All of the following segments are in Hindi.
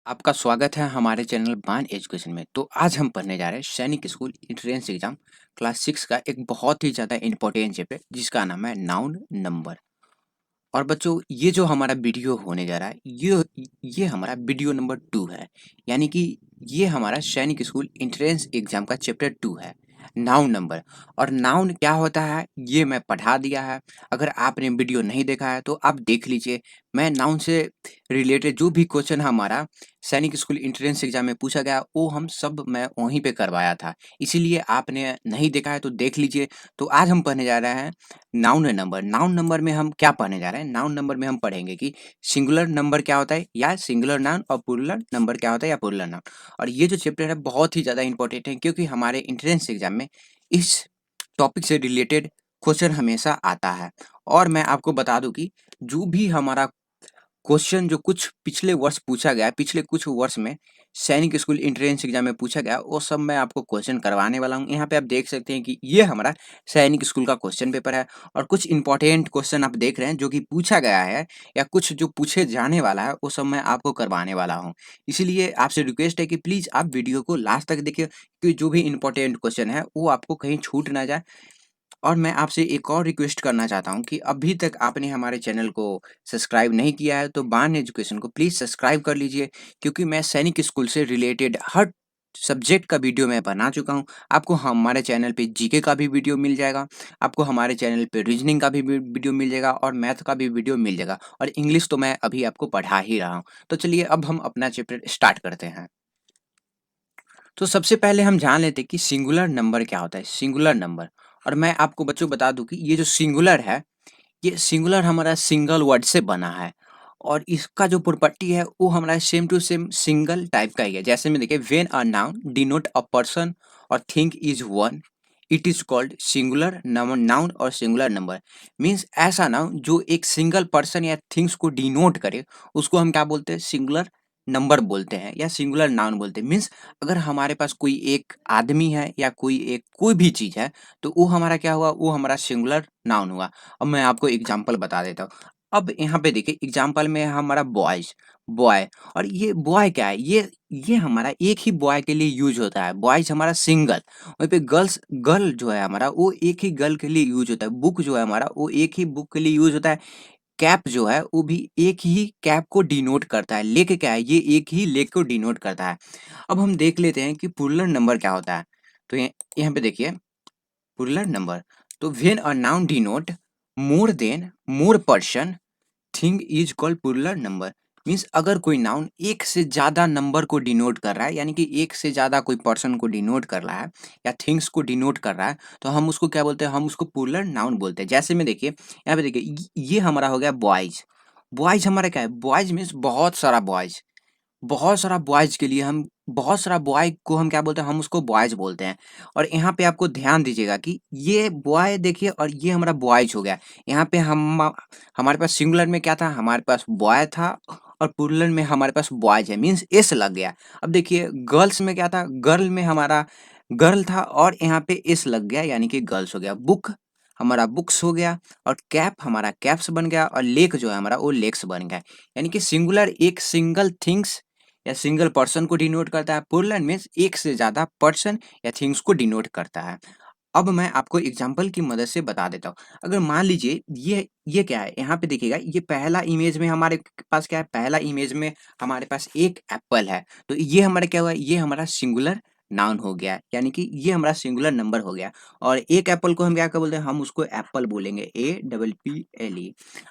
आपका स्वागत है हमारे चैनल बान एजुकेशन में। तो आज हम पढ़ने जा रहे हैं सैनिक स्कूल एंट्रेंस एग्जाम क्लास 6 का एक बहुत ही ज़्यादा इम्पोर्टेंट चैप्टर जिसका नाम है नाउन नंबर। और बच्चों ये जो हमारा वीडियो होने जा रहा है ये हमारा वीडियो नंबर 2 है। यानी कि ये हमारा सैनिक स्कूल एंट्रेंस एग्जाम का चैप्टर 2 है, नाउन नंबर। और नाउन क्या होता है ये मैं पढ़ा दिया है। अगर आपने वीडियो नहीं देखा है तो आप देख लीजिए। मैं नाउन से रिलेटेड जो भी क्वेश्चन हमारा सैनिक स्कूल एंट्रेंस एग्जाम में पूछा गया वो हम सब मैं वहीं पे करवाया था। इसीलिए आपने नहीं देखा है तो देख लीजिए। तो आज हम पढ़ने जा रहे हैं नाउन नंबर। नाउन नंबर में हम क्या पढ़ने जा रहे हैं? नाउन नंबर में हम पढ़ेंगे कि सिंगुलर नंबर क्या होता है या सिंगुलर नाउन और प्लूरल नंबर क्या होता है या प्लूरल नाउन। और ये जो चैप्टर है बहुत ही ज़्यादा इंपॉर्टेंट है क्योंकि हमारे एंट्रेंस एग्जाम में इस टॉपिक से रिलेटेड क्वेश्चन हमेशा आता है। और मैं आपको बता दूं कि जो भी हमारा क्वेश्चन जो कुछ पिछले वर्ष पूछा गया है, पिछले कुछ वर्ष में सैनिक स्कूल एंट्रेंस एग्जाम में पूछा गया, वो सब मैं आपको क्वेश्चन करवाने वाला हूँ। यहाँ पे आप देख सकते हैं कि ये हमारा सैनिक स्कूल का क्वेश्चन पेपर है। और कुछ इंपॉर्टेंट क्वेश्चन आप देख रहे हैं जो कि पूछा गया है या कुछ जो पूछे जाने वाला है वो सब मैं आपको करवाने वाला हूँ। इसीलिए आपसे रिक्वेस्ट है कि प्लीज़ आप वीडियो को लास्ट तक देखिए क्योंकि जो भी इंपॉर्टेंट क्वेश्चन है वो आपको कहीं छूट ना जाए। और मैं आपसे एक और रिक्वेस्ट करना चाहता हूँ कि अभी तक आपने हमारे चैनल को सब्सक्राइब नहीं किया है तो बान एजुकेशन को प्लीज़ सब्सक्राइब कर लीजिए क्योंकि मैं सैनिक स्कूल से रिलेटेड हर सब्जेक्ट का वीडियो मैं बना चुका हूँ। आपको हमारे चैनल पे जीके का भी वीडियो मिल जाएगा, आपको हमारे चैनल पे रीजनिंग का भी वीडियो मिल जाएगा और मैथ का भी वीडियो मिल जाएगा। और इंग्लिश तो मैं अभी आपको पढ़ा ही रहा हूँ। तो चलिए अब हम अपना चैप्टर स्टार्ट करते हैं। तो सबसे पहले हम जान लेते हैं कि सिंगुलर नंबर क्या होता है। सिंगुलर नंबर, और मैं आपको बच्चों बता दूं कि ये जो सिंगुलर है ये सिंगुलर हमारा सिंगल वर्ड से बना है। और इसका जो प्रॉपर्टी है वो हमारा same to same single type का ही है। जैसे में देखिए when a noun denote a person और thing is one it is called singular noun और सिंगुलर नंबर। मीन्स ऐसा नाउन जो एक सिंगल पर्सन या थिंग्स को डिनोट करे उसको हम क्या बोलते हैं? सिंगुलर नंबर बोलते हैं या सिंगुलर नाउन बोलते हैं। मीन्स अगर हमारे पास कोई एक आदमी है या कोई भी चीज है तो वो हमारा क्या हुआ? वो हमारा सिंगुलर नाउन हुआ। अब मैं आपको एग्जांपल बता देता हूँ। अब यहाँ पे देखिए एग्जांपल में है हमारा बॉयज, बॉय। और ये बॉय क्या है? ये हमारा एक ही बॉय के लिए यूज होता है। बॉयज हमारा सिंगल। वहीं पे गर्ल जो है हमारा वो एक ही गर्ल के लिए यूज होता है। बुक जो है हमारा वो एक ही बुक के लिए यूज होता है। कैप जो है वो भी एक ही कैप को डिनोट करता है। लेक क्या है? ये एक ही लेक को डिनोट करता है। अब हम देख लेते हैं कि प्लूरल नंबर क्या होता है। तो यहाँ पे देखिए प्लूरल नंबर। तो when a noun denote more than more person thing is called plural number. Means अगर कोई नाउन एक से ज्यादा नंबर को डिनोट कर रहा है यानी कि एक से ज्यादा कोई पर्सन को डिनोट कर रहा है या थिंग्स को डिनोट कर रहा है तो हम उसको क्या बोलते हैं? हम उसको प्लूरल नाउन बोलते हैं। जैसे में देखिए यहाँ पे देखिए ये हमारा हो गया बॉयज। बॉयज हमारा क्या है? बॉयज मीन्स बहुत सारा बॉयज। बहुत सारा बॉयज़ के लिए हम बहुत सारा बॉय को हम क्या बोलते हैं? हम उसको बॉयज़ बोलते हैं। और यहाँ पे आपको ध्यान दीजिएगा कि ये बॉय देखिए और ये हमारा बॉयज़ हो गया। यहाँ पे हमारे पास सिंगुलर में क्या था? हमारे पास बॉय था और प्लूरल में हमारे पास बॉयज़ है, मीन्स एस लग गया। अब देखिए गर्ल्स में क्या था? गर्ल में हमारा गर्ल था और यहाँ पे एस लग गया यानी कि गर्ल्स हो गया। बुक हमारा बुक्स हो गया और कैप हमारा कैप्स बन गया और लेक जो है हमारा वो लेक्स बन गया। यानी कि सिंगुलर एक सिंगल थिंग्स या सिंगल पर्सन को डिनोट करता है। प्लूरल मीन्स एक से ज्यादा पर्सन या थिंग्स को डिनोट करता है। अब मैं आपको एग्जांपल की मदद से बता देता हूँ। अगर मान लीजिए ये क्या है? यहाँ पे देखिएगा ये पहला इमेज में हमारे पास क्या है? पहला इमेज में हमारे पास एक एप्पल है। तो ये हमारा क्या हुआ? ये हमारा सिंगुलर नाउन हो गया यानी कि ये हमारा सिंगुलर नंबर हो गया। और एक एप्पल को हम क्या बोलते हैं? हम उसको एप्पल बोलेंगे, APPLE।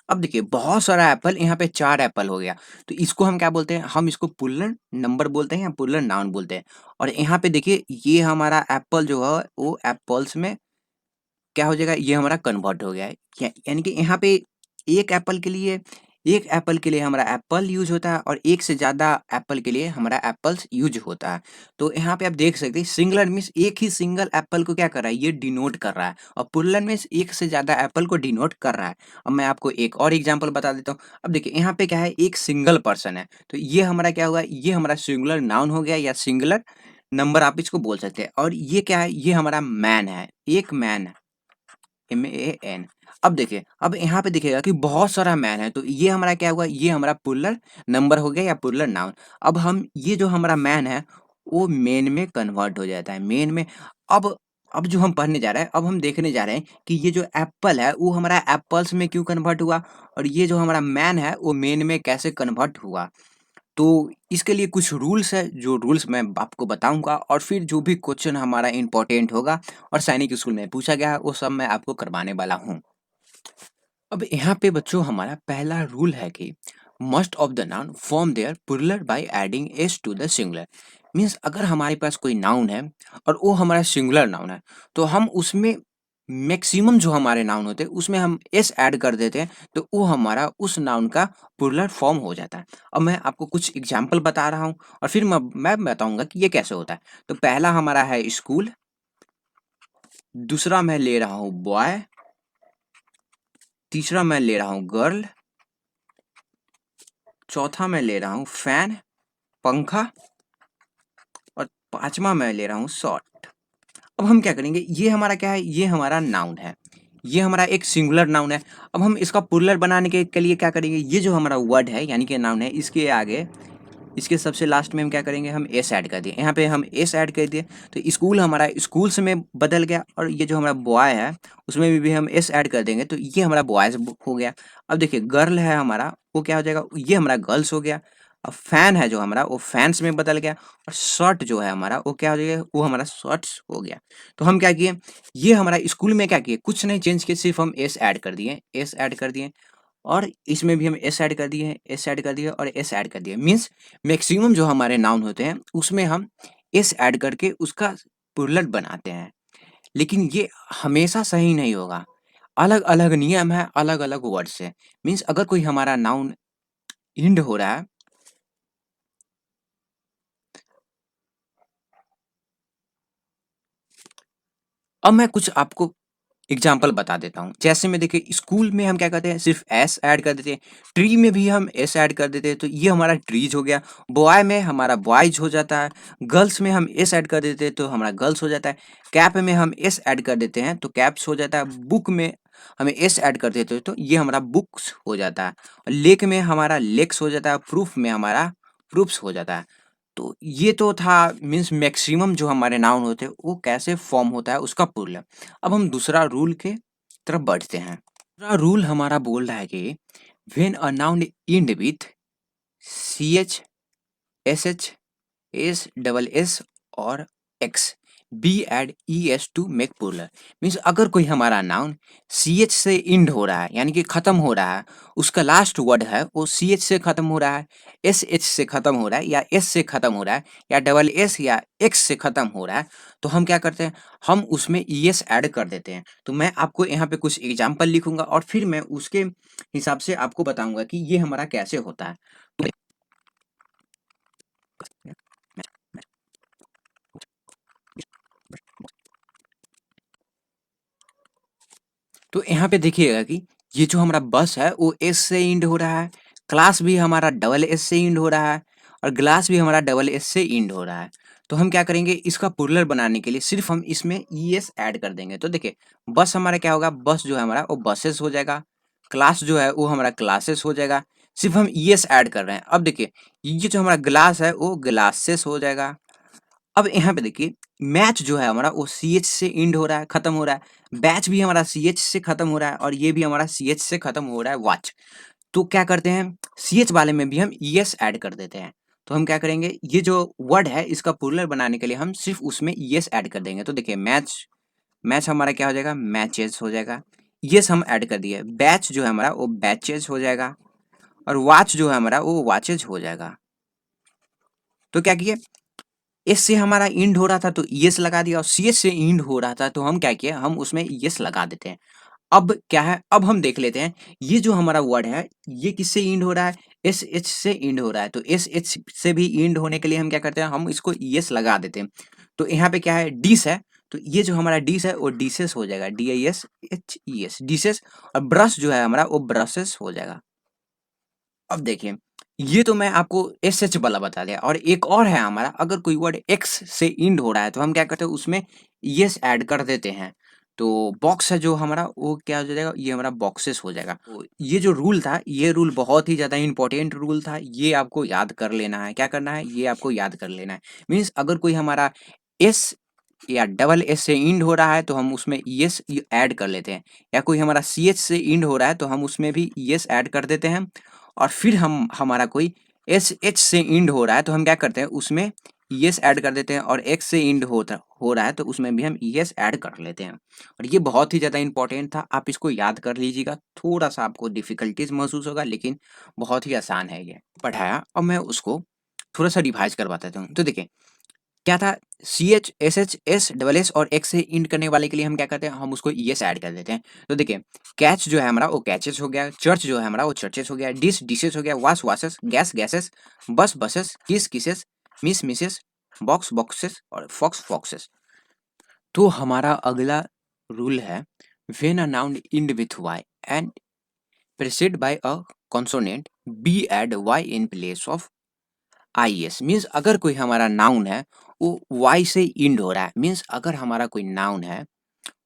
अब देखिए बहुत सारा एप्पल, यहाँ पे 4 एप्पल हो गया। तो इसको हम क्या बोलते हैं? हम इसको प्लूरल नंबर बोलते हैं या प्लूरल नाउन बोलते हैं। और यहाँ पे देखिए ये हमारा एप्पल जो है वो एप्पल्स में क्या हो जाएगा? ये हमारा कन्वर्ट हो गया है। यानी कि यहाँ पे एक एप्पल के लिए एक एप्पल के लिए हमारा एप्पल यूज होता है और एक से ज्यादा एप्पल के लिए हमारा एप्पल्स यूज होता है। तो यहाँ पे आप देख सकते हैं सिंगुलर मीन्स एक ही सिंगल एप्पल को क्या कर रहा है? ये डिनोट कर रहा है। और प्लूरल मीन्स एक से ज्यादा एप्पल को डिनोट कर रहा है। अब मैं आपको एक और एग्जांपल बता देता हूँ। अब देखिए यहाँ पे क्या है? एक सिंगल पर्सन है तो ये हमारा क्या हुआ? ये हमारा सिंगुलर नाउन हो गया या सिंगुलर नंबर आप इसको बोल सकते हैं। और ये क्या है? ये हमारा मैन है, एक मैन, MAN। अब देखिए, अब यहाँ पे दिखेगा कि बहुत सारा मैन है, तो ये हमारा क्या हुआ, ये हमारा पुलर नंबर हो गया या पुलर नाउन। अब हम ये जो हमारा मैन है, वो मेन में कन्वर्ट हो जाता है, मेन में। अब अब जो हम पढ़ने जा रहे हैं, अब हम देखने जा रहे हैं कि ये जो एप्पल है, वो हमारा एप्पल्स में क्यों कन्वर्ट हुआ, और ये जो हमारा मैन है, वो मेन में कैसे कन्वर्ट हुआ। तो इसके लिए कुछ रूल्स है, जो रूल्स मैं आपको बताऊँगा, और फिर जो भी क्वेश्चन हमारा इम्पोर्टेंट होगा और सैनिक स्कूल में पूछा गया है, वो सब मैं आपको करवाने वाला हूँ। अब यहाँ पे बच्चों हमारा पहला रूल है कि most of the noun form their plural by adding S to the singular. Means अगर हमारे पास कोई नाउन है और वो हमारा सिंगुलर नाउन है, तो हम उसमें मैक्सिमम जो हमारे नाउन होते हैं उसमें हम एस ऐड कर देते हैं, तो वो हमारा उस नाउन का प्लुरल फॉर्म हो जाता है। अब मैं आपको कुछ एग्जाम्पल बता रहा हूँ और फिर मैं बताऊंगा कि ये कैसे होता है। तो पहला हमारा है स्कूल, दूसरा मैं ले रहा हूँ बॉय, तीसरा मैं ले रहा हूँ गर्ल, चौथा मैं ले रहा हूँ फैन, पंखा, और पांचवा मैं ले रहा हूँ शॉर्ट। अब हम क्या करेंगे, ये हमारा क्या है, ये हमारा नाउन है, ये हमारा एक सिंगुलर नाउन है। अब हम इसका प्लुरल बनाने के लिए क्या करेंगे, ये जो हमारा वर्ड है यानी कि नाउन है, इसके आगे, इसके सबसे लास्ट में हम क्या करेंगे, हम एस ऐड कर दिए, यहाँ पे हम एस ऐड कर दिए, तो स्कूल हमारा स्कूल्स में बदल गया। और ये जो हमारा बॉय है, उसमें भी हम एस ऐड कर देंगे, तो ये हमारा बॉयज हो गया। अब देखिए गर्ल है हमारा, वो क्या हो जाएगा, ये हमारा गर्ल्स हो गया। अब फैन है जो हमारा, वो फैंस में बदल गया। और शर्ट जो है हमारा, वो क्या हो जाएगा, वो हमारा शर्ट्स हो गया। तो हम क्या किए, ये हमारा स्कूल में क्या किए, कुछ नहीं चेंज किए, सिर्फ हम एस ऐड कर दिए, एस ऐड कर दिए। और इसमें भी हम एस ऐड कर दिए, एस ऐड कर दिए और एस ऐड कर दिए। मीन्स मैक्सिमम जो हमारे नाउन होते हैं उसमें हम एस ऐड करके उसका प्लुरल बनाते हैं। लेकिन ये हमेशा सही नहीं होगा, अलग अलग नियम है, अलग अलग वर्ड से। मीन्स अगर कोई हमारा नाउन इंड हो रहा है, अब मैं कुछ आपको एग्जाम्पल बता देता हूँ। जैसे में देखिए स्कूल में हम क्या करते हैं, सिर्फ एस ऐड कर देते हैं, ट्री में भी हम एस ऐड कर देते हैं, तो ये हमारा ट्रीज हो गया। बॉय में हमारा बॉयज हो जाता है, गर्ल्स में हम एस ऐड कर देते हैं तो हमारा गर्ल्स हो जाता है, कैप में हम एस ऐड कर देते हैं तो कैप्स हो जाता है, बुक में हमें एस ऐड कर देते हैं तो ये हमारा बुक्स हो जाता है, और लेक में हमारा लेक्स हो जाता है, प्रूफ में हमारा प्रूफ्स हो जाता है। तो ये तो था, मीन्स मैक्सिमम जो हमारे नाउन होते हैं वो कैसे फॉर्म होता है उसका प्लुरल। अब हम दूसरा रूल के तरफ बढ़ते हैं। दूसरा रूल हमारा बोल रहा है कि when a noun end with C H, S H, S double S और X, be add E S to make plural. Means अगर कोई हमारा नाउन सी एच से इंड हो रहा है यानी कि खत्म हो रहा है, उसका लास्ट वर्ड है वो सी एच से खत्म हो रहा है, एस एच से खत्म हो रहा है, या एस से खत्म हो रहा है, या डबल एस या एक्स से खत्म हो रहा है, तो हम क्या करते हैं, हम उसमें ई एस ऐड कर देते हैं। तो मैं आपको यहाँ पे कुछ एग्जाम्पल लिखूंगा और फिर मैं उसके हिसाब से आपको बताऊंगा कि ये हमारा कैसे होता है। तो यहाँ पे देखिएगा कि ये जो हमारा बस है वो एस से इंड हो रहा है, क्लास भी हमारा डबल एस से इंड हो रहा है, और ग्लास भी हमारा डबल एस से इंड हो रहा है। तो हम क्या करेंगे, इसका प्लुरल बनाने के लिए सिर्फ हम इसमें ई एस ऐड कर देंगे। तो देखिए बस हमारा क्या होगा, बस जो है हमारा वो बसेस हो जाएगा, क्लास जो है वो हमारा क्लासेस हो जाएगा, सिर्फ हम ई एस ऐड कर रहे हैं। अब देखिए ये जो हमारा ग्लास है वो ग्लासेस हो जाएगा। अब यहाँ पे देखिए मैच जो है हमारा वो सी एच से इंड हो रहा है, खत्म हो रहा है, बैच भी हमारा सी एच से खत्म हो रहा है, और ये भी हमारा सी एच से खत्म हो रहा है, वॉच। तो क्या करते हैं, सी एच वाले में भी हम ई एस ऐड कर देते हैं। तो हम क्या करेंगे, ये जो वर्ड है इसका प्लुरल बनाने के लिए हम सिर्फ उसमें ई एस ऐड कर देंगे। तो देखिए मैच, मैच हमारा क्या हो जाएगा, मैचेस हो जाएगा, यस हम ऐड कर दिए, बैच जो है हमारा वो बैचेज हो जाएगा, और वॉच जो है हमारा वो वॉचेज हो जाएगा। तो क्या किए, एस से हमारा इंड हो रहा था तो यस लगा दिया, और सी एस से इंड हो रहा था तो हम क्या किए, हम उसमें यस लगा देते हैं। अब क्या है, अब हम देख लेते हैं ये जो हमारा वर्ड है ये किससे इंड हो रहा है, एस एच से इंड हो रहा है। तो एस एच से भी इंड होने के लिए हम क्या करते हैं, हम इसको यस लगा देते हैं। तो यहाँ पे क्या है, डिस है, तो ये जो हमारा डिस है वो डिसेस हो जाएगा, D I S H E S, dishes. और ब्रश जो है हमारा वो ब्रशेस हो जाएगा। अब देखिए ये तो मैं आपको एस एच वाला बता दिया, और एक और है हमारा, अगर कोई वर्ड एक्स से इंड हो रहा है तो हम क्या करते हैं उसमें यस ऐड कर देते हैं। तो बॉक्स है जो हमारा वो क्या हो जाएगा, ये हमारा बॉक्सेस हो जाएगा। तो ये जो रूल था, ये रूल बहुत ही ज़्यादा इंपॉर्टेंट रूल था, ये आपको याद कर लेना है। क्या करना है, ये आपको याद कर लेना है। मीन्स अगर कोई हमारा एस या डबल एस से इंड हो रहा है तो हम उसमें एस ऐड कर लेते हैं, या कोई हमारा सी एच से इंड हो रहा है तो हम उसमें भी एस ऐड कर देते हैं। और फिर हम हमारा कोई एस एच से इंड हो रहा है तो हम क्या करते हैं, उसमें यस ऐड कर देते हैं, और एक्स से इंड हो रहा है तो उसमें भी हम यस ऐड कर लेते हैं। और ये बहुत ही ज़्यादा इंपॉर्टेंट था, आप इसको याद कर लीजिएगा। थोड़ा सा आपको डिफिकल्टीज महसूस होगा लेकिन बहुत ही आसान है ये पढ़ाया। और मैं उसको थोड़ा सा रिवाइज करवा देता हूँ। तो देखिए क्या था, C H S H S double S और एक्स से इंड करने वाले के लिए हम क्या करते हैं, हम उसको ईएस ऐड कर देते हैं। तो देखिए कैच जो है हमारा वो कैचेस हो गया, चर्च जो है हमारा वो चर्चेस हो गया, डिश डिशेस हो गया, wash washes, gas gases, bus buses, kiss kisses, miss misses, box boxes और फॉक्स फॉक्सेस। तो हमारा अगला रूल है, when a noun end with Y and preceded by a consonant be add Y in place of I S. Means अगर कोई हमारा नाउन है वो वाई से इंड हो रहा है, मीन्स अगर हमारा कोई नाउन है,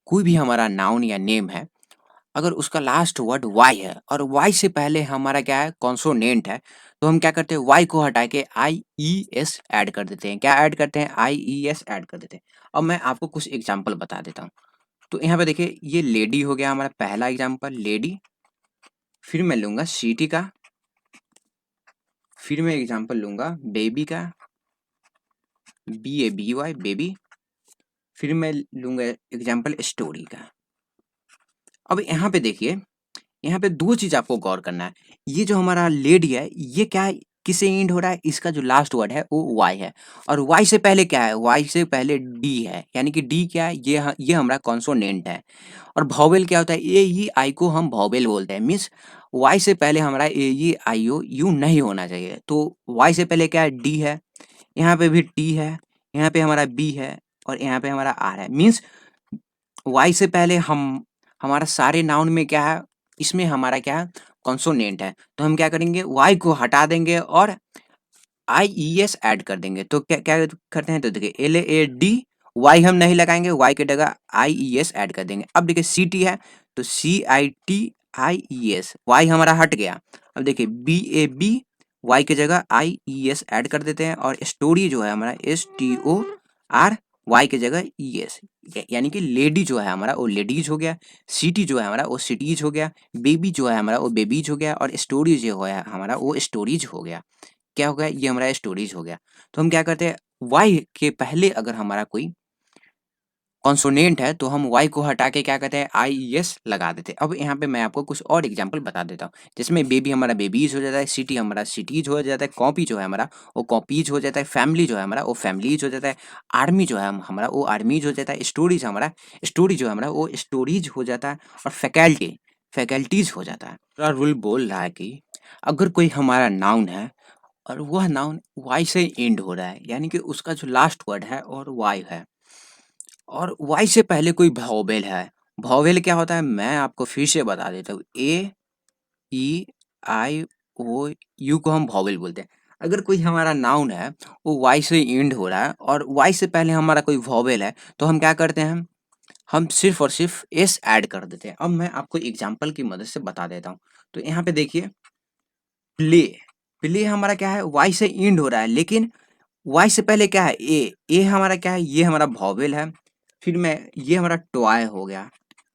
कोई भी हमारा नाउन या नेम है, अगर उसका लास्ट वर्ड वाई है और वाई से पहले हमारा क्या है, कॉन्सोनेंट है, तो हम क्या करते हैं, वाई को हटा के आई ई एस ऐड कर देते हैं। क्या ऐड करते हैं, आई ई एस ऐड कर देते हैं। अब मैं आपको कुछ एग्जाम्पल बता देता हूँ। तो यहाँ पे देखिए ये लेडी हो गया हमारा पहला एग्जाम्पल, लेडी। फिर मैं लूंगा सिटी का, फिर मैं एग्जाम्पल लूंगा बेबी का, B A B Y baby. फिर मैं लूंगा एग्जाम्पल स्टोरी का। अब यहाँ पे देखिए, यहाँ पे दो चीज आपको गौर करना है। ये जो हमारा लेडी है ये क्या है, किससे एंड हो रहा है, इसका जो लास्ट वर्ड है वो वाई है, और वाई से पहले क्या है, वाई से पहले डी है, यानी कि डी क्या है, ये हमारा कॉन्सोनेंट है। और वॉवेल क्या होता है, ए ई आई को हम वॉवेल बोलते हैं। मीन्स वाई से पहले हमारा ए ई आई ओ यू नहीं होना चाहिए। तो वाई से पहले क्या है, डी है, यहाँ पे भी टी है, यहाँ पे हमारा बी है, और यहाँ पे हमारा आर है। मीन्स वाई से पहले हम हमारा सारे नाउन में क्या है, इसमें हमारा क्या है, कॉन्सोनेंट है। तो हम क्या करेंगे, वाई को हटा देंगे और आई ई एस ऐड कर देंगे। तो क्या क्या करते हैं, तो देखिए एल ए डी, वाई हम नहीं लगाएंगे, वाई की जगह आई ई एस ऐड कर देंगे। अब देखिए सी टी है तो C I T I E S, Y हमारा हट गया। अब देखिए बी ए बी, वाई की जगह आई ई एस ऐड कर देते हैं, और स्टोरी जो है हमारा S T O R, Y की जगह ई एस, यानी कि लेडी जो है हमारा वो लेडीज हो गया, सिटी जो है हमारा वो सिटीज हो गया, बेबी जो है हमारा वो बेबीज हो गया, और स्टोरी जो है हमारा वो स्टोरीज हो गया। क्या हो गया, ये हमारा स्टोरेज हो गया। तो हम क्या करते हैं, वाई के पहले अगर हमारा कोई कॉन्सोनेंट है तो हम वाई को हटा के क्या कहते हैं, आई ई एस लगा देते हैं। अब यहाँ पे मैं आपको कुछ और एग्जांपल बता देता हूँ, जिसमें बेबी हमारा बेबीज हो जाता है, सिटी हमारा सिटीज हो जाता है, कॉपी जो है हमारा वो कॉपीज हो जाता है, फैमिली जो है हमारा वो फैमिलीज हो जाता है, आर्मी जो है हमारा वो आर्मीज हो जाता है, स्टोरीज हमारा स्टोरी जो है हमारा वो स्टोरीज हो जाता है, और फैकल्टी फैकल्टीज हो जाता है। रूल बोल रहा है कि अगर कोई हमारा नाउन है और वह नाउन वाई से एंड हो रहा है, यानी कि उसका जो लास्ट वर्ड है और वाई है, और वाई से पहले कोई वॉवेल है। वॉवेल क्या होता है, मैं आपको फिर से बता देता हूँ, ए ई आई ओ यू को हम वॉवेल बोलते हैं। अगर कोई हमारा नाउन है वो वाई से एंड हो रहा है और वाई से पहले हमारा कोई वॉवेल है, तो हम क्या करते हैं, हम सिर्फ और सिर्फ एस ऐड कर देते हैं। अब मैं आपको एग्जाम्पल की मदद से बता देता हूँ। तो यहाँ पे देखिए प्ले, प्ले हमारा क्या है, वाई से एंड हो रहा है, लेकिन वाई से पहले क्या है, ए हमारा क्या है, ये हमारा वॉवेल है। फिर मैं ये हमारा टॉय हो गया,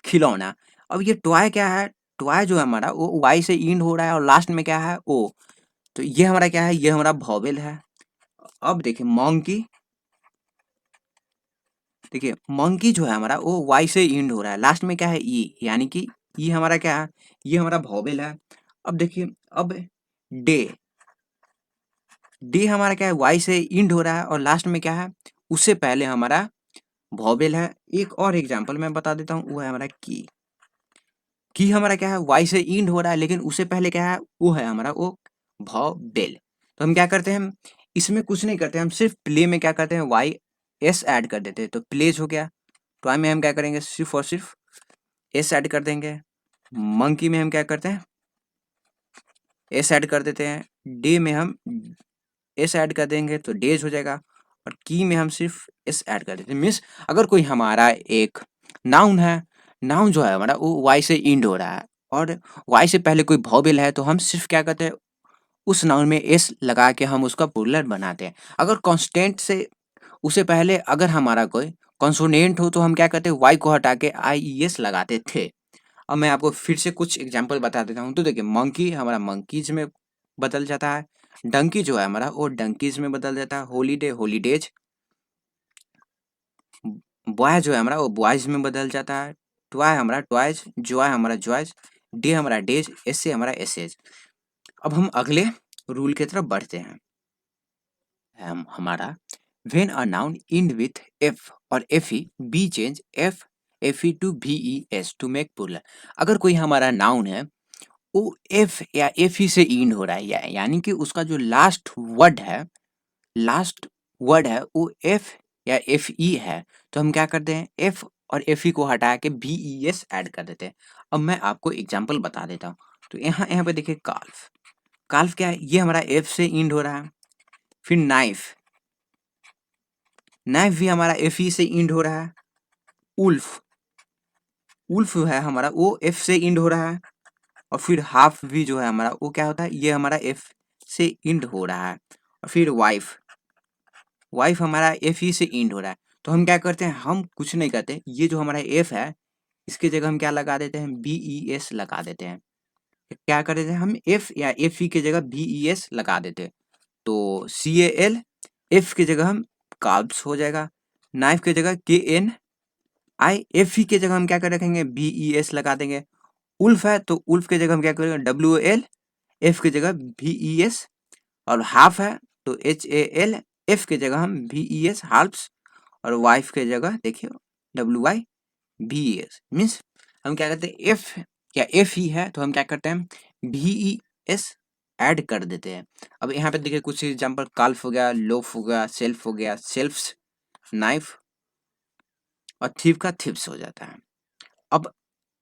खिलौना। अब ये टॉय क्या है, टॉय जो है हमारा वो वाई से एंड हो रहा है और लास्ट में क्या है, ओ। तो ये हमारा क्या है, ये हमारा वॉवेल है। अब देखिए मंकी, देखिए मंकी जो है हमारा वो वाई से एंड हो रहा है, लास्ट में क्या है, ई, यानी कि ये हमारा क्या है, ये हमारा वॉवेल है। अब देखिए अब डे, डे हमारा क्या है, वाई से एंड हो रहा है और लास्ट में क्या है, उससे पहले हमारा वॉवेल है। एक और एग्जांपल मैं बता देता हूँ, वो है हमारा की हमारा क्या है, वाई से एंड हो रहा है, लेकिन उससे पहले क्या है, वो है हमारा वो वॉवेल। तो हम क्या करते हैं, इसमें कुछ नहीं करते, हम सिर्फ प्ले में क्या करते हैं, वाई एस ऐड कर देते हैं, तो प्लेज हो गया। टॉय में हम क्या करेंगे, सिर्फ और सिर्फ एस ऐड कर देंगे। मंकी में हम क्या करते हैं, एस ऐड कर देते हैं। डे में हम एस ऐड कर देंगे तो डेज हो जाएगा, और की में हम सिर्फ एस ऐड कर देते हैं। मीन्स अगर कोई हमारा एक नाउन है, नाउन जो है हमारा वो वाई से इंड हो रहा है और वाई से पहले कोई वॉवेल है तो हम सिर्फ क्या करते हैं उस नाउन में एस लगा के हम उसका प्लूरल बनाते हैं। अगर कांस्टेंट से उससे पहले अगर हमारा कोई कॉन्सोनेंट हो तो हम क्या करते हैं वाई को हटा के आई ई एस लगाते थे। अब मैं आपको फिर से कुछ एग्जांपल बता देता हूँ। तो देखिए मंकी हमारा मंकीज में बदल जाता है, डंकी जो है हमारा वो डंकीज में बदल जाता है, हॉलीडे हॉलीडेज, बॉय जो है हमारा वो बॉयज में बदल जाता है, टॉय हमारा टॉयज, जॉय हमारा जॉयज, डे हमारा डेज, एसे हमारा एसेज। अब हम अगले रूल की तरफ बढ़ते हैं। हमारा when a noun end with F और F E be change F F E to V E S to make plural. अगर कोई हमारा नाउन है वो एफ या एफ ई से एंड हो रहा है यानी कि उसका जो लास्ट वर्ड है वो एफ या एफ ई है तो हम क्या करते हैं एफ और एफ ई को हटा के बी ई एस ऐड कर देते हैं। अब मैं आपको एग्जांपल बता देता हूँ। तो यहाँ यहाँ पे देखिए काल्फ, काल्फ क्या है ये हमारा एफ से एंड हो रहा है। फिर नाइफ, नाइफ भी हमारा एफ ई से एंड हो रहा है। उल्फ, उल्फ है हमारा वो एफ से एंड हो रहा है। और फिर हाफ भी जो है हमारा वो क्या होता है ये हमारा एफ से एंड हो रहा है। और फिर वाइफ, वाइफ हमारा एफ ई से एंड हो रहा है। तो हम क्या करते हैं हम कुछ नहीं करते, ये जो हमारा एफ है इसके जगह हम क्या लगा देते हैं बी ई एस लगा देते हैं। क्या कर देते हैं हम एफ या एफ ई की जगह बी ई एस लगा देते हैं। तो सी ए एल, एफ की जगह हम कार्ब्स हो जाएगा, नाइफ की जगह के एन आई, एफ ई की जगह हम क्या कर रखेंगे बी ई एस लगा देंगे। उल्फ है तो उल्फ की जगह हम क्या करेंगे डब्ल्यू एल, एफ की जगह भी ई एस। और हाफ है तो एच ए एल, एफ की जगह हम भी ई एस हाल्फ्स। और वाइफ की जगह देखिए डब्ल्यू वाई भी ई एस। मीन्स हम क्या करते हैं एफ या एफ ई है तो हम क्या करते हैं भी ई एस ऐड कर देते हैं। अब यहाँ पे देखिए कुछ एग्जाम्पल काल्फ हो गया, लोफ हो गया, सेल्फ हो गया, सेल्फ्स, नाइफ और थीव का थिप्स हो जाता है। अब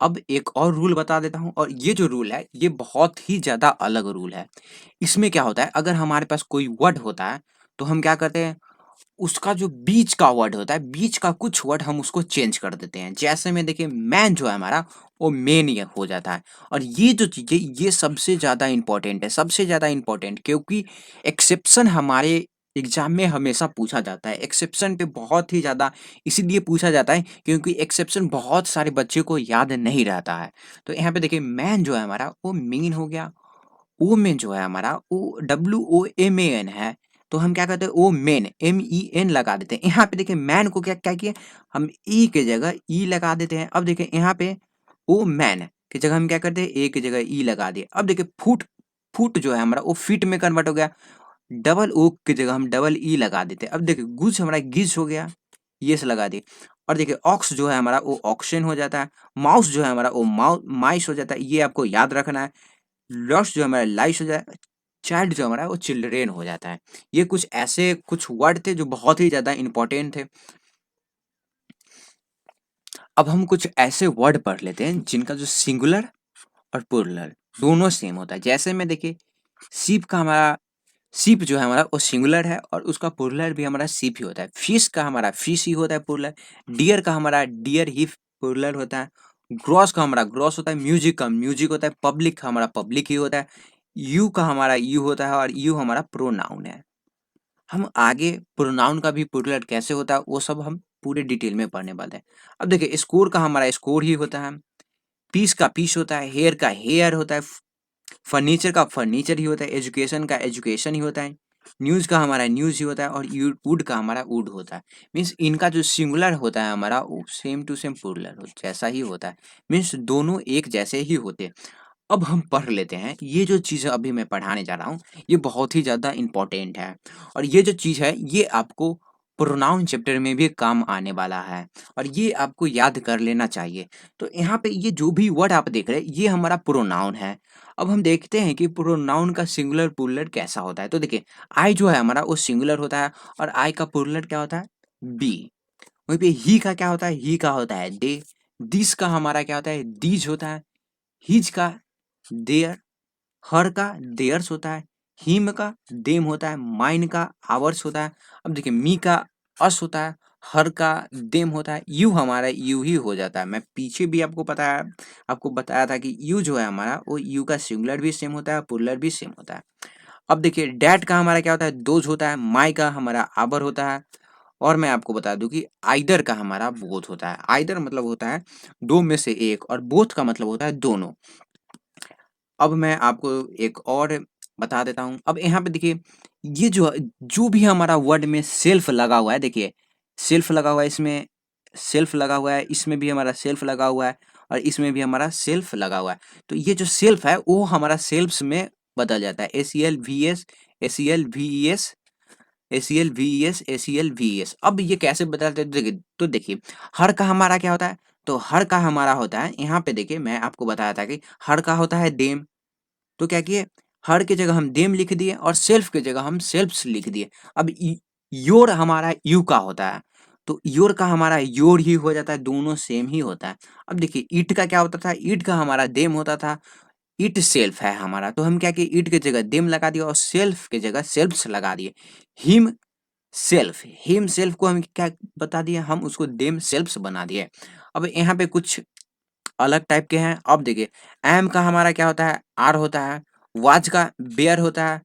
अब एक और रूल बता देता हूँ और ये जो रूल है ये बहुत ही ज़्यादा अलग रूल है। इसमें क्या होता है अगर हमारे पास कोई वर्ड होता है तो हम क्या करते हैं उसका जो बीच का वर्ड होता है बीच का कुछ वर्ड हम उसको चेंज कर देते हैं। जैसे में देखिए मैन जो है हमारा वो मेन ये हो जाता है। और ये जो चीज़ है ये सबसे ज़्यादा इंपॉर्टेंट है, सबसे ज़्यादा इंपॉर्टेंट क्योंकि एक्सेप्शन हमारे एग्जाम में हमेशा पूछा जाता है। एक्सेप्शन पे बहुत ही ज़्यादा इसीलिए पूछा जाता है क्योंकि एक्सेप्शन बहुत सारे बच्चे को याद नहीं रहता है। तो यहाँ पे देखिए मैन जो है हमारा वो मेन हो गया, ओ में जो है हमारा वो W O M A N है तो हम क्या करते हैं women M E N लगा देते हैं। यहाँ पे देखिए मैन को क्या क्या किए हम ई के जगह ई लगा देते हैं। अब देखिए यहाँ पे ओ मैन की जगह हम क्या करते हैं ए की जगह ई लगा दिए। अब देखिए फुट, फुट जो है हमारा वो फिट में कन्वर्ट हो गया, डबल ओ की जगह हम डबल ई लगा देते हैं। अब देखिए गुज हमारा गिज हो गया, ये से लगा दिए। और देखिए ऑक्स जो है हमारा वो ऑक्शन हो जाता है, माउस जो है हमारा वो माइस हो जाता है, ये आपको याद रखना है। लॉस्ट जो हमारा लाइस हो जाए, चाइल्ड जो हमारा वो चिल्ड्रेन हो जाता है। ये कुछ ऐसे कुछ वर्ड थे जो बहुत ही ज़्यादा इंपॉर्टेंट थे। अब हम कुछ ऐसे वर्ड पढ़ लेते हैं जिनका जो सिंगुलर और प्लूरल दोनों सेम होता है। जैसे में देखिए सीप का हमारा सीप जो है हमारा वो सिंगुलर है और उसका प्लूरल भी हमारा सीप ही होता है। फिश का हमारा फिश ही होता है प्लूरल, डियर का हमारा डियर ही प्लूरल होता है, ग्रॉस का हमारा ग्रॉस होता है, म्यूजिक का म्यूजिक होता है, पब्लिक का हमारा पब्लिक ही होता है, यू का हमारा यू होता है और यू हमारा प्रोनाउन है। हम आगे प्रोनाउन का भी प्लूरल कैसे होता है वो सब हम पूरे डिटेल में पढ़ने वाले हैं। अब देखिए स्कोर का हमारा स्कोर ही होता है, पीस का पीस होता है, हेयर का हेयर होता है, फर्नीचर का फर्नीचर ही होता है, एजुकेशन का एजुकेशन ही होता है, न्यूज़ का हमारा न्यूज़ ही होता है और वुड का हमारा वुड होता है। मीन्स इनका जो सिंगुलर होता है हमारा वो सेम टू सेम प्लूरल जैसा ही होता है। मीन्स दोनों एक जैसे ही होते हैं। अब हम पढ़ लेते हैं ये जो चीज़ अभी मैं पढ़ाने जा रहा हूँ ये बहुत ही ज़्यादा इम्पोर्टेंट है और ये जो चीज़ है ये आपको प्रोनाउन चैप्टर में भी काम आने वाला है और ये आपको याद कर लेना चाहिए। तो यहाँ पे ये जो भी वर्ड आप देख रहे हैं ये हमारा प्रोनाउन है। अब हम देखते हैं कि प्रोनाउन का सिंगुलर प्लूरल कैसा होता है। तो देखिए आई जो है हमारा वो सिंगुलर होता है और आई का प्लूरल क्या होता है बी। वहीं पे ही का क्या होता है ही का होता है दे, दिस का हमारा क्या होता है दीज होता है, हिज का देयर, हर का देयर्स होता है, हिम का देम होता है, माइन का आवर्स होता है। अब देखिए मी का अस होता है, हर का देम होता है, यू हमारा यू ही हो जाता है। मैं पीछे भी आपको बताया था कि यू जो है हमारा वो यू का सिंगुलर भी सेम होता है, प्लूरल भी सेम होता है। अब देखिए डैट का हमारा क्या होता है, दोज होता है, माई का हमारा आवर होता है, और मैं आपको बता दूं कि आइदर का हमारा बोथ होता है। आइदर मतलब होता है दो में से एक, और बोथ का मतलब होता है दोनों। अब मैं आपको एक और बता देता हूँ। अब यहाँ पे देखिए ये जो जो भी हमारा वर्ड में सेल्फ लगा हुआ है, देखिए सेल्फ लगा हुआ है, इसमें सेल्फ लगा हुआ है, इसमें भी हमारा सेल्फ लगा हुआ है, और इसमें भी हमारा सेल्फ लगा हुआ है। तो ये जो सेल्फ है वो हमारा सेल्फ्स में बदल जाता है, ACL VES, ACL VES, ACL VES, ACL VES। अब ये कैसे बदलते हैं, तो देखिए हर का हमारा क्या होता है, तो हर का हमारा होता है, यहाँ पे देखिए मैं आपको बताया था कि हर का होता है देम। तो क्या किए, हर की जगह हम देम लिख दिए और सेल्फ की जगह हम सेल्फ्स लिख दिए। अब योर हमारा यू का होता है, तो योर का हमारा योर ही हो जाता है, दोनों सेम ही होता है। अब देखिए ईट का क्या होता था, ईट का हमारा देम होता था, इट सेल्फ है हमारा, तो हम क्या किए, इट की जगह देम लगा दिया और सेल्फ की जगह सेल्फ्स लगा दिए। हिम सेल्फ, हिम सेल्फ को हम क्या बता दिए, हम उसको देम सेल्फ्स बना दिए। अब यहाँ पे कुछ अलग टाइप के हैं। अब देखिए एम का हमारा क्या होता है, आर होता है, वाज का बेयर होता है,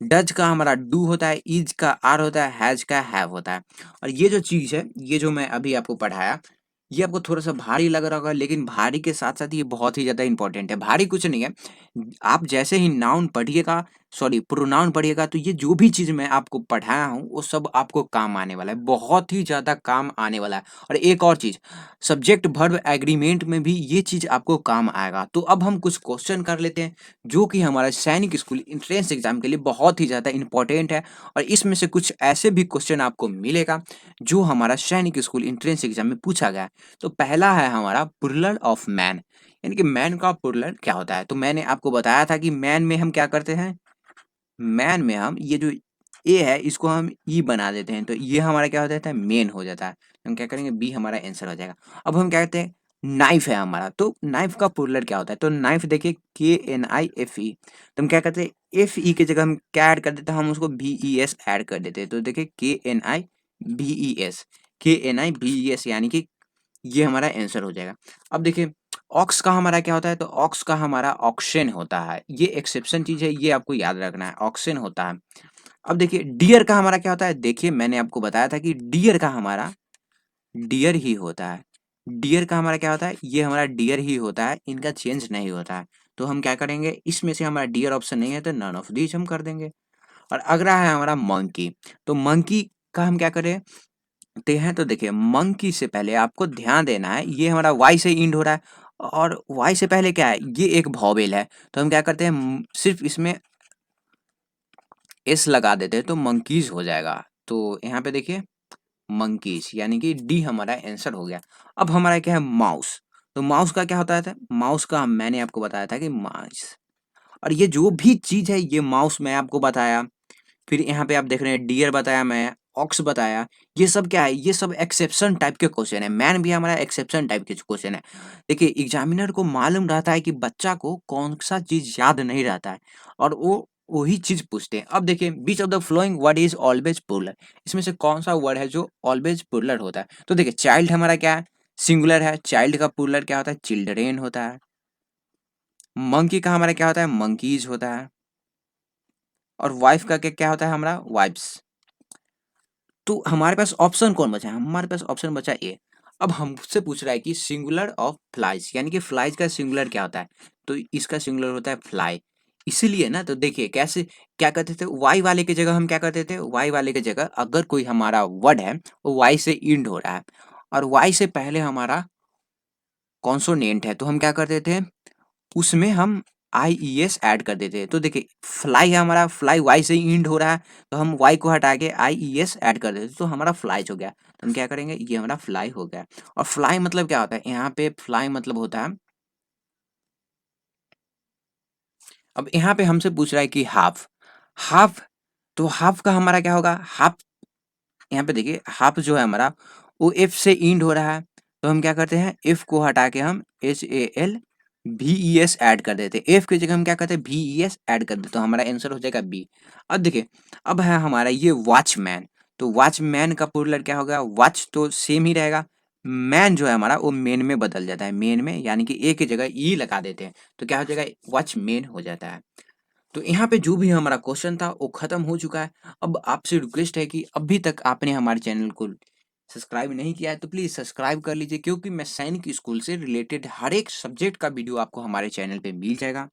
डज का हमारा डू होता है, इज का आर होता है, हैज का हैव होता है। और ये जो चीज है, ये जो मैं अभी आपको पढ़ाया, ये आपको थोड़ा सा भारी लग रहा होगा, लेकिन भारी के साथ साथ ये बहुत ही ज्यादा इंपॉर्टेंट है। भारी कुछ नहीं है, आप जैसे ही नाउन पढ़िएगा, सॉरी प्रोनाउन पढ़िएगा, तो ये जो भी चीज मैं आपको पढ़ाया हूँ वो सब आपको काम आने वाला है, बहुत ही ज्यादा काम आने वाला है। और एक और चीज, सब्जेक्ट वर्ब एग्रीमेंट में भी ये चीज आपको काम आएगा। तो अब हम कुछ क्वेश्चन कर लेते हैं जो कि हमारा सैनिक स्कूल एंट्रेंस एग्जाम के लिए बहुत ही ज़्यादा इंपॉर्टेंट है, और इसमें से कुछ ऐसे भी क्वेश्चन आपको मिलेगा जो हमारा सैनिक स्कूल एंट्रेंस एग्जाम में पूछा गया है। तो पहला है हमारा प्लूरल ऑफ मैन, यानी कि मैन का प्लूरल क्या होता है। तो मैंने आपको बताया था कि मैन में हम क्या करते हैं, मैन में हम ये जो ए है इसको हम ई बना देते हैं, तो ये हमारा क्या हो जाता है, मेन हो जाता है। तो हम क्या करेंगे, बी हमारा आंसर हो जाएगा। अब हम क्या कहते हैं, नाइफ है हमारा, तो नाइफ का प्लूरल क्या होता है, तो नाइफ देखिए KNIFE, तो हम क्या करते हैं, FE की जगह हम क्या ऐड कर देते हैं, हम उसको VES ऐड कर देते हैं। तो देखिए KNIVES यानी कि ये हमारा आंसर हो जाएगा। अब देखिए ऑक्स का हमारा क्या होता है, तो ऑक्स का हमारा ऑक्शन होता है, ये एक्सेप्शन चीज है, ये आपको याद रखना है, ऑक्शन होता है। अब देखिए डियर का हमारा क्या होता है, देखिए मैंने आपको बताया था कि डियर का हमारा डियर ही होता है। डियर का हमारा क्या होता है, ये हमारा डियर ही होता है, इनका चेंज नहीं होता है। तो हम क्या करेंगे, इसमें से हमारा डियर ऑप्शन नहीं है तो नन ऑफ दीज हम कर देंगे। और अगला है हमारा मंकी, तो मंकी का हम क्या करें ते हैं, तो देखिए मंकी से पहले आपको ध्यान देना है, ये हमारा वाई से इंड हो रहा है, और वाई से पहले क्या है, ये एक वॉवेल है, तो हम क्या करते हैं, सिर्फ इसमें एस लगा देते हैं तो मंकीज हो जाएगा। तो यहाँ पे देखिए मंकीज यानी कि डी हमारा आंसर हो गया। अब हमारा क्या है, माउस, तो माउस का क्या होता है, माउस का मैंने आपको बताया था कि माउस, और ये जो भी चीज है ये माउस मैं आपको बताया। फिर यहाँ पे आप देख रहे हैं डियर बताया, मैं ऑक्स बताया, ये सब क्या है, ये सब एक्सेप्शन टाइप के क्वेश्चन है। मैन भी हमारा एक्सेप्शन टाइप के क्वेश्चन है। देखिए एग्जामिनर को मालूम रहता है कि बच्चा को कौन सा चीज याद नहीं रहता है, और वो वही चीज पूछते हैं। अब देखिए beach of the flowing word is always plural, इसमें से कौन सा वर्ड है जो ऑलवेज प्लूरल होता है, तो देखिए चाइल्ड हमारा क्या है, सिंगुलर है, चाइल्ड का प्लूरल क्या होता है, चिल्ड्रेन होता है। मंकी का हमारा क्या होता है, मंकीज होता है। और वाइफ का क्या होता है, हमारा वाइफ्स। तो हमारे पास ऑप्शन कौन बचा है, हमारे पास ऑप्शन बचा ए। अब हमसे पूछ रहा है कि सिंगुलर ऑफ फ्लाइज, यानी कि फ्लाइज का सिंगुलर क्या होता है, तो इसका सिंगुलर होता है फ्लाई। इसीलिए ना, तो देखिए कैसे क्या करते थे, वाई वाले की जगह हम क्या करते थे, वाई वाले की जगह अगर कोई हमारा वर्ड है वो वाई से इंड हो रहा है और वाई से पहले हमारा कॉन्सोनेंट है, तो हम क्या करते थे, उसमें हम IES ऐड कर देते हैं। तो देखिए फ्लाई है हमारा, फ्लाई वाई से ही इंड हो रहा है, तो हम वाई को हटा के IES ऐड कर देते, तो हमारा फ्लाइज हो गया। तो हम क्या करेंगे, ये हमारा फ्लाई हो गया। और फ्लाई मतलब क्या होता है, यहाँ पे फ्लाई मतलब होता है, अब यहाँ पे हमसे पूछ रहा है कि हाफ, हाफ, तो हाफ का हमारा क्या होगा, हाफ, यहाँ पे देखिए हाफ जो है हमारा वो एफ से इंड हो रहा है, तो हम क्या करते हैं, एफ को हटा के हम HALVES ऐड कर देते हैं, एफ की जगह हम क्या करते हैं, VES ऐड कर देते, तो हमारा आंसर हो जाएगा बी। अब देखिए अब है हमारा ये वॉचमैन, तो वॉचमैन का प्लूरल क्या होगा? वॉच तो सेम ही रहेगा, मैन जो है हमारा वो मेन में बदल जाता है, मेन में यानी कि ए की जगह ई लगा देते हैं, तो क्या हो जाएगा? वॉचमेन हो जाता है। तो यहाँ पे जो भी हमारा क्वेश्चन था वो खत्म हो चुका है। अब आपसे रिक्वेस्ट है कि अभी तक आपने हमारे चैनल को सब्सक्राइब नहीं किया है तो प्लीज़ सब्सक्राइब कर लीजिए, क्योंकि मैं सैनिक स्कूल से रिलेटेड हर एक सब्जेक्ट का वीडियो आपको हमारे चैनल पे मिल जाएगा।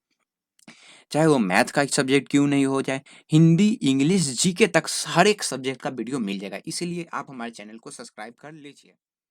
चाहे वो मैथ का सब्जेक्ट क्यों नहीं हो, चाहे हिंदी, इंग्लिश, जीके तक हर एक सब्जेक्ट का वीडियो मिल जाएगा। इसीलिए आप हमारे चैनल को सब्सक्राइब कर लीजिए।